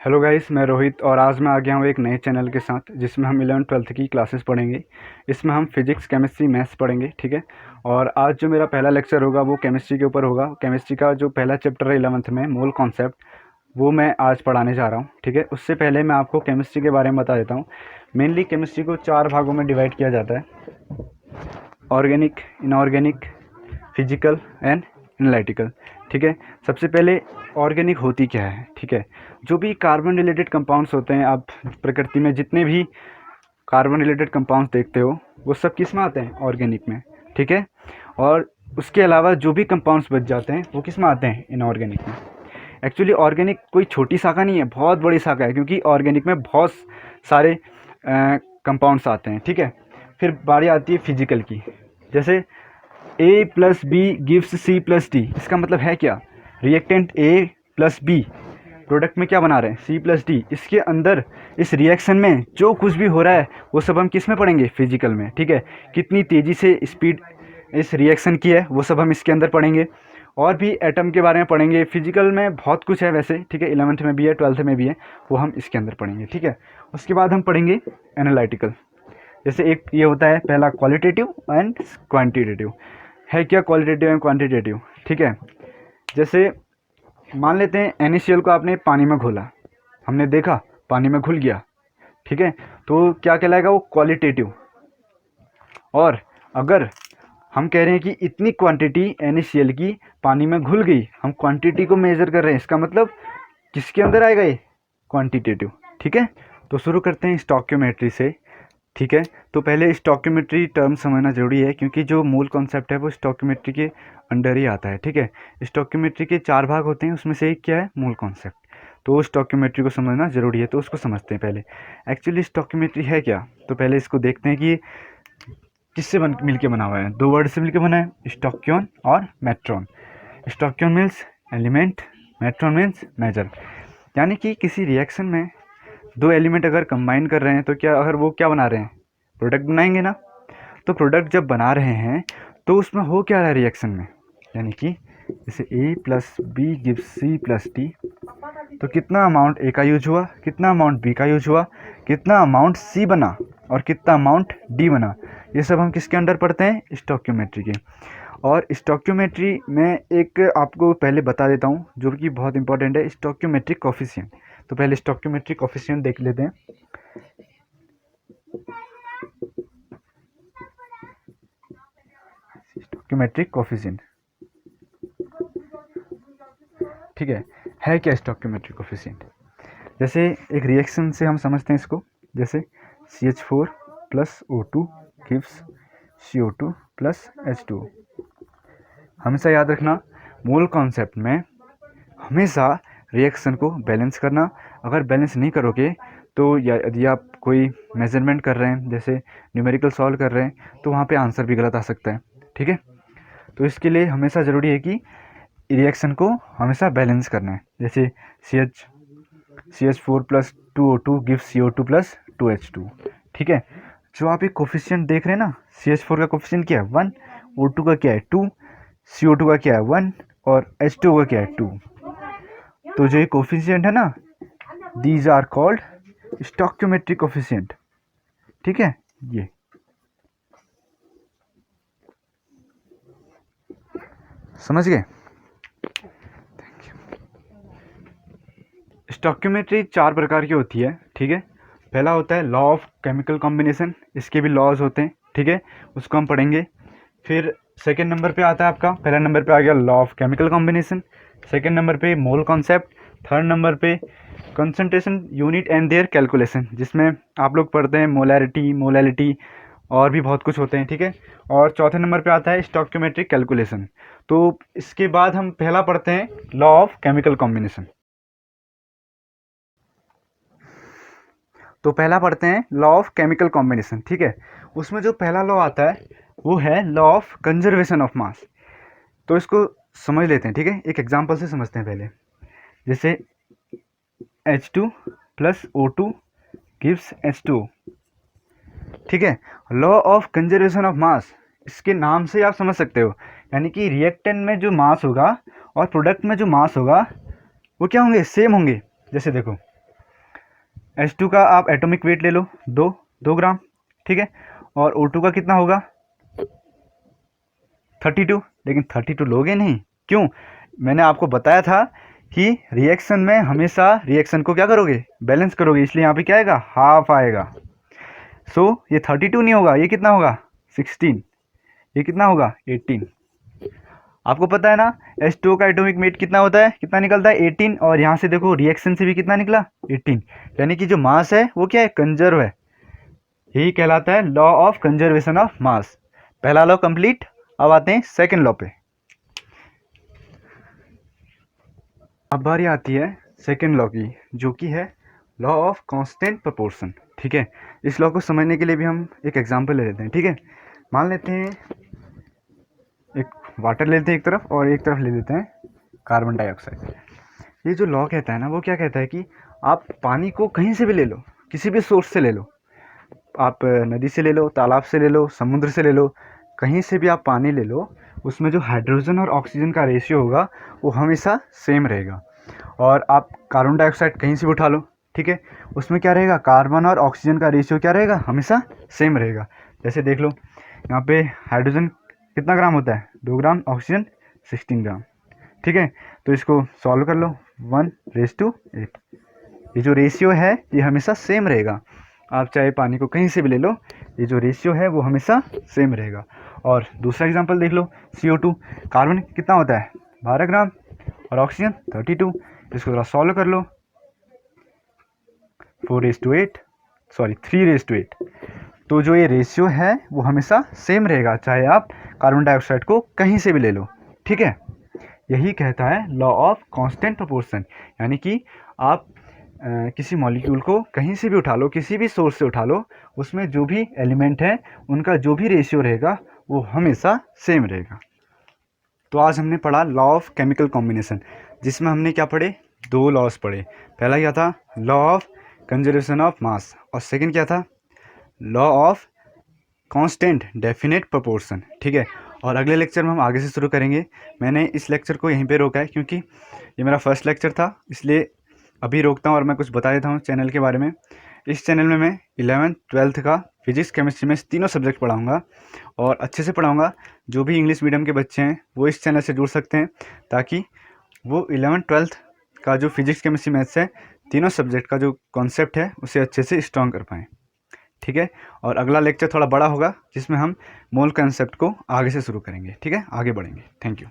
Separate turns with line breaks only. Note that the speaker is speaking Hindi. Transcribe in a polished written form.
हेलो गाइस, मैं रोहित और आज मैं आ गया हूँ एक नए चैनल के साथ जिसमें हम 11th-12th की क्लासेस पढ़ेंगे। इसमें हम फिजिक्स, केमिस्ट्री, मैथ्स पढ़ेंगे, ठीक है। और आज जो मेरा पहला लेक्चर होगा वो केमिस्ट्री के ऊपर होगा। केमिस्ट्री का जो पहला चैप्टर है 11th में, मोल कॉन्सेप्ट, वो मैं आज पढ़ाने जा रहा हूँ, ठीक है। उससे पहले मैं आपको केमिस्ट्री के बारे में बता देता हूँ। मेनली केमिस्ट्री को 4 भागों में डिवाइड किया जाता है: organic, inorganic, physical and analytical, ठीक है। सबसे पहले ऑर्गेनिक होती क्या है, ठीक है। जो भी कार्बन रिलेटेड कंपाउंड्स होते हैं, आप प्रकृति में जितने भी कार्बन रिलेटेड कंपाउंड्स देखते हो वो सब किस में आते हैं? ऑर्गेनिक में, ठीक है। और उसके अलावा जो भी कंपाउंड्स बच जाते हैं वो किस में आते हैं? इनऑर्गेनिक में। एक्चुअली ऑर्गेनिक कोई छोटी शाखा नहीं है, बहुत बड़ी शाखा है, क्योंकि ऑर्गेनिक में बहुत सारे कंपाउंड्स आते हैं, ठीक है। फिर बारी आती है फिजिकल की। जैसे A plus B gives C plus D, इसका मतलब है क्या? Reactant A plus B product में क्या बना रहे हैं? C plus D. इसके अंदर इस रिएक्शन में जो कुछ भी हो रहा है वो सब हम किस में पढ़ेंगे? फिजिकल में, ठीक है। कितनी तेज़ी से स्पीड इस रिएक्शन की है वो सब हम इसके अंदर पढ़ेंगे। और भी एटम के बारे में पढ़ेंगे। फिजिकल में बहुत कुछ है वैसे, ठीक है। 11th में भी है, 12th में भी है, वो हम इसके अंदर पढ़ेंगे, ठीक है। उसके बाद हम पढ़ेंगे एनालिटिकल। जैसे एक ये होता है पहला क्वालिटेटिव एंड क्वांटिटेटिव। है क्या क्वालिटेटिव एंड क्वांटिटेटिव? ठीक है। जैसे मान लेते हैं NaCl को आपने पानी में घोला, हमने देखा पानी में घुल गया, ठीक है। तो क्या कहलाएगा? वो क्वालिटेटिव। और अगर हम कह रहे हैं कि इतनी क्वांटिटी NaCl की पानी में घुल गई, हम क्वांटिटी को मेज़र कर रहे हैं, इसका मतलब किसके अंदर आएगा? ये क्वांटिटेटिव, ठीक है। तो शुरू करते हैं स्टोइकियोमेट्री से, ठीक है। तो पहले स्टोइकियोमेट्री टर्म समझना जरूरी है, क्योंकि जो मूल कॉन्सेप्ट है वो स्टोइकियोमेट्री के अंडर ही आता है, ठीक है। स्टोइकियोमेट्री के 4 भाग होते हैं, उसमें से एक क्या है? मूल कॉन्सेप्ट। तो स्टोइकियोमेट्री को समझना जरूरी है, तो उसको समझते हैं पहले। एक्चुअली स्टोइकियोमेट्री है क्या? तो पहले इसको देखते हैं कि किससे मिलके बना हुआ है। 2 वर्ड से मिलके बना है, स्टोकियन और मेट्रॉन। स्टोकियन मीन्स एलिमेंट, मेट्रॉन मीन्स मेजर। यानी कि किसी रिएक्शन में 2 एलिमेंट अगर कंबाइन कर रहे हैं तो क्या, अगर वो क्या बना रहे हैं? प्रोडक्ट बनाएंगे ना। तो प्रोडक्ट जब बना रहे हैं तो उसमें हो क्या रहा है रिएक्शन में? यानी कि जैसे A plus B gives C plus D, तो कितना अमाउंट A का यूज हुआ, कितना अमाउंट B का यूज हुआ, कितना अमाउंट C बना और कितना अमाउंट D बना, ये सब हम किसके अंडर पढ़ते हैं? स्टोइकियोमेट्री के। और स्टोइकियोमेट्री में एक आपको पहले बता देता हूँ जो कि बहुत इंपॉर्टेंट है, स्टोइकियोमेट्रिक कोफिशिएंट। तो पहले स्टोइकियोमेट्रिक कोफिशिएंट देख लेते हैं। स्टोइकियोमेट्रिक कोफिशिएंट, ठीक है क्या स्टोइकियोमेट्रिक कोफिशिएंट? जैसे एक रिएक्शन से हम समझते हैं इसको। जैसे CH4 plus O2 gives CO2 plus H2। हमेशा याद रखना, मूल कॉन्सेप्ट में हमेशा रिएक्शन को बैलेंस करना। अगर बैलेंस नहीं करोगे तो यदि आप कोई मेजरमेंट कर रहे हैं, जैसे न्यूमेरिकल सॉल्व कर रहे हैं, तो वहाँ पे आंसर भी गलत आ सकता है, ठीक है। तो इसके लिए हमेशा ज़रूरी है कि रिएक्शन को हमेशा बैलेंस करना है। जैसे CH4 plus 2O2 gives CO2 plus 2H2, ठीक है। जो आप एक कोफिशिएंट देख रहे हैं ना, CH4 का कोफिशिएंट क्या है? 1, O2 का क्या है? 2, CO2 का क्या है? 1 और H2 का क्या है? 2। तो जो ये कोफिशिएंट है ना, these are called stoichiometric coefficient, ठीक है। ये समझ गए? स्टोइकियोमेट्री 4 प्रकार की होती है, ठीक है। पहला होता है लॉ ऑफ केमिकल कॉम्बिनेशन, इसके भी लॉज होते हैं, ठीक है, उसको हम पढ़ेंगे। फिर सेकंड नंबर पे आता है आपका, पहला नंबर पे आ गया law of chemical combination, second number पे मोल कॉन्सेप्ट, थर्ड नंबर पे concentration unit and their calculation, जिसमें आप लोग पढ़ते हैं मोलैरिटी, मोलैलिटी और भी बहुत कुछ होते हैं, ठीक है। और चौथे नंबर पे आता है स्टोइकियोमेट्रिक कैलकुलेशन। तो इसके बाद हम पहला पढ़ते हैं लॉ ऑफ केमिकल कॉम्बिनेशन। तो पहला पढ़ते हैं लॉ ऑफ केमिकल कॉम्बिनेशन, ठीक है। उसमें जो पहला लॉ आता है वो है law of conservation of mass. तो इसको समझ लेते हैं, ठीक है। एक एग्जांपल से समझते हैं पहले। जैसे H2 plus O2 gives H2, ठीक है। Law of conservation of mass, इसके नाम से आप समझ सकते हो, यानी कि रिएक्टेंट में जो मास होगा और प्रोडक्ट में जो मास होगा वो क्या होंगे? सेम होंगे। जैसे देखो H2 का आप एटॉमिक वेट ले लो 2 ग्राम, ठीक है। और O2 का कितना होगा 32, लेकिन 32 लोगे नहीं, क्यों? मैंने आपको बताया था कि रिएक्शन में हमेशा रिएक्शन को क्या करोगे, बैलेंस करोगे, इसलिए यहाँ पे क्या आएगा, हाफ आएगा। सो ये 32 नहीं होगा, ये कितना होगा 16, ये कितना होगा 18। आपको पता है ना H2O का एटॉमिक वेट कितना होता है, कितना निकलता है 18, और यहाँ से देखो रिएक्शन से भी कितना निकला 18, यानी कि जो मास है वो क्या है, कंजर्व है। यही कहलाता है law of conservation of mass. पहला लॉ कंप्लीट, अब आते हैं सेकंड लॉ पे। अब बारी आती है सेकंड लॉ की, जो कि है लॉ ऑफ कांस्टेंट प्रोपोर्शन, ठीक है। इस लॉ को समझने के लिए भी हम एक एग्जांपल ले लेते हैं, ठीक है। मान लेते हैं एक वाटर ले लेते हैं एक तरफ, और एक तरफ ले लेते हैं कार्बन डाइऑक्साइड। ये जो लॉ कहता है ना, वो क्या कहता है कि आप पानी को कहीं से भी ले लो, किसी भी सोर्स से ले लो, आप नदी से ले लो, तालाब से ले लो, समुद्र से ले लो, कहीं से भी आप पानी ले लो, उसमें जो हाइड्रोजन और ऑक्सीजन का रेशियो होगा वो हमेशा सेम रहेगा। और आप कार्बन डाइऑक्साइड कहीं से भी उठा लो, ठीक है, उसमें क्या रहेगा, कार्बन और ऑक्सीजन का रेशियो क्या रहेगा, हमेशा सेम रहेगा। जैसे देख लो, यहाँ पे हाइड्रोजन कितना ग्राम होता है 2 ग्राम, ऑक्सीजन 16 ग्राम, ठीक है। तो इसको सॉल्व कर लो, 1:8। ये जो रेशियो है ये हमेशा सेम रहेगा, आप चाहे पानी को कहीं से भी ले लो, ये जो रेशियो है वो हमेशा सेम रहेगा। और दूसरा एग्जांपल देख लो, CO2, कार्बन कितना होता है 12 ग्राम, और ऑक्सीजन 32, इसको थोड़ा सॉल्व कर लो, 3:8। तो जो ये रेशियो है वो हमेशा सेम रहेगा, चाहे आप कार्बन डाइऑक्साइड को कहीं से भी ले लो, ठीक है। यही कहता है लॉ ऑफ कांस्टेंट प्रोपोर्शन, यानी कि आप किसी मॉलिक्यूल को कहीं से भी उठा लो, किसी भी सोर्स से उठा लो, उसमें जो भी एलिमेंट है उनका जो भी रेशियो रहेगा वो हमेशा सेम रहेगा। तो आज हमने पढ़ा लॉ ऑफ केमिकल कॉम्बिनेशन, जिसमें हमने क्या पढ़े, 2 लॉज पढ़े। पहला क्या था, law of conservation of mass, और सेकंड क्या था, law of constant definite proportion, ठीक है। और अगले लेक्चर में हम आगे से शुरू करेंगे। मैंने इस लेक्चर को यहीं पे रोका है क्योंकि ये मेरा फर्स्ट लेक्चर था, इसलिए अभी रोकता हूँ और मैं कुछ बता देता हूँ चैनल के बारे में। इस चैनल में मैं 11th 12th का फिजिक्स केमिस्ट्री में तीनों सब्जेक्ट पढ़ाऊँगा, और अच्छे से पढ़ाऊँगा। जो भी इंग्लिश मीडियम के बच्चे हैं वो इस चैनल से जुड़ सकते हैं, ताकि वो 11th 12th का जो फिजिक्स केमिस्ट्री मैथ्स है, तीनों सब्जेक्ट का जो कॉन्सेप्ट है उसे अच्छे से स्ट्रॉन्ग कर पाएँ, ठीक है। और अगला लेक्चर थोड़ा बड़ा होगा, जिसमें हम मोल कंसेप्ट को आगे से शुरू करेंगे, ठीक है, आगे बढ़ेंगे। Thank you.